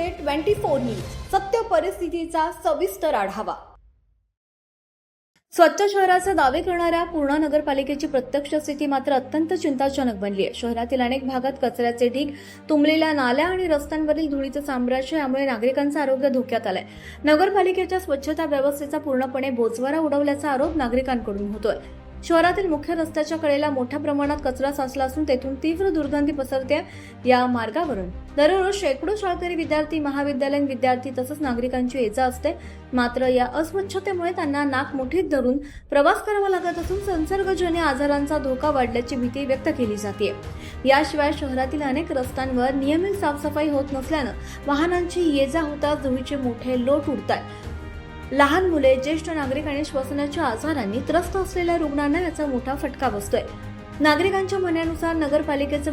Today 24 news सत्य परिस्थितीचा सविस्तर आढावा। स्वच्छ शहराचे दावे करणाऱ्या पूर्णा नगरपालिकेची प्रत्यक्ष स्थिती मात्र अत्यंत चिंताजनक बनली आहे। शहरातील अनेक भागात कचऱ्याचे ढीग, तुंबलेल्या नाल्या आणि रस्त्यांवरील धुळीचे साम्राज्य यामुळे नागरिकांचं आरोग्य धोक्यात आलंय। नगरपालिकेच्या स्वच्छता व्यवस्थेचा पूर्णपणे बोजवारा उडवल्याचा आरोप नागरिकांकडून होतोय। शहरातील मुख्य रस्त्याच्या कडेला मोठ्या प्रमाणात कचरा साचला असून तेथून तीव्र दुर्गंधी पसरते। या मार्गावरून दररोज शेकडो शाळकरी विद्यार्थी, महाविद्यालयीन विद्यार्थी तसंच नागरिकांची ये-जा असते। मात्र या अस्वच्छतेमुळे त्यांना नाक मुठीत धरून प्रवास करावा लागत असून संसर्गजन्य आजारांचा धोका वाढल्याची भीती व्यक्त केली जाते। याशिवाय शहरातील अनेक रस्त्यांवर नियमित साफसफाई होत नसल्यानं वाहनांची ये-जा होताच धुळीचे मोठे लोट उडतात। लहान मुले, ज्येष्ठ नागरिक आणि श्वसनाच्या आजारांनी त्रस्त असलेल्या रुग्णांना याचा मोठा फटका बसतोय। नागरिकांच्या म्हणण्यानुसार नगरपालिकेचे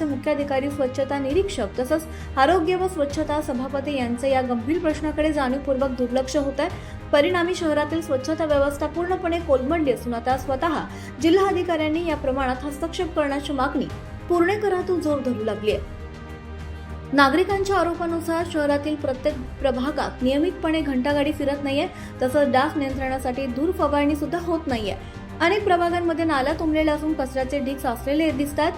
मुख्याधिकारी स्वच्छता निरीक्षक तसंच आरोग्य व स्वच्छता सभापती यांचे या गंभीर प्रश्नाकडे जाणीवपूर्वक दुर्लक्ष होत आहे। परिणामी शहरातील स्वच्छता व्यवस्था पूर्णपणे कोलमडली असून आता स्वतः जिल्हाधिकाऱ्यांनी या प्रमाणात हस्तक्षेप करण्याची मागणी पुणेकरातून जोर धरू लागली आहे। नागरिकांच्या आरोपानुसार शहरातील प्रत्येक प्रभागात नियमितपणे घंटागाडी फिरत नाहीये, तसंच डास नियंत्रणासाठी धूर फवारणी सुद्धा होत नाहीये। अनेक प्रभागांमध्ये नाल्या तुंबलेल्या असून कचऱ्याचे ढीग साचलेले दिसतात।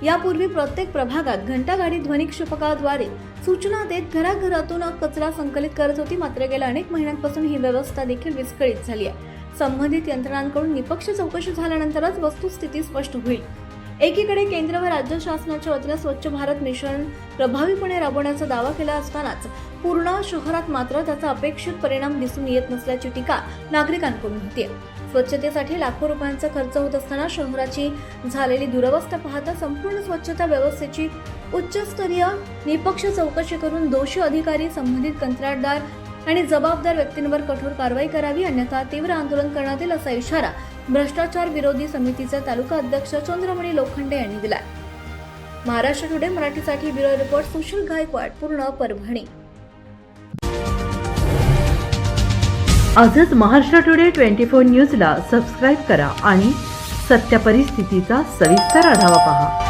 यापूर्वी प्रत्येक प्रभागात घंटागाडी ध्वनिक्षेपकाद्वारे सूचना देत घराघरातून कचरा संकलित करत होती। मात्र गेल्या अनेक महिन्यांपासून ही व्यवस्था देखील विस्कळीत झाली आहे। संबंधित यंत्रणांकडून निपक्ष चौकशी झाल्यानंतरच वस्तुस्थिती स्पष्ट होईल। एकीकडे केंद्र व राज्य शासनाच्या वतीने स्वच्छ भारत मिशन प्रभावीपणे राबवण्याचा दावा केला असतानाच पूर्ण शहरात मात्र त्याचा अपेक्षित परिणाम दिसून येत नसल्याची टीका नागरिकांकडून होते। स्वच्छतेसाठी लाखो रुपयांचा खर्च होत असताना शहराची झालेली दुरवस्था पाहता संपूर्ण स्वच्छता व्यवस्थेची उच्चस्तरीय निपक्ष चौकशी करून दोषी अधिकारी, संबंधित कंत्राटदार आणि जबाबदार व्यक्तींवर कठोर कारवाई करावी, अन्यथा तीव्र आंदोलन करण्यात येईल असा इशारा भ्रष्टाचार विरोधी समितीचे तालुका अध्यक्ष चंद्रमणी लोखंडे यांनी दिला। महाराष्ट्र टुडे मराठीसाठी ब्युरो रिपोर्ट सुशील गायकवाड, पूर्ण परभणी। आजच महाराष्ट्र टुडे 24 न्यूजला सबस्क्राईब करा आणि सत्य परिस्थितीचा सविस्तर आढावा पहा।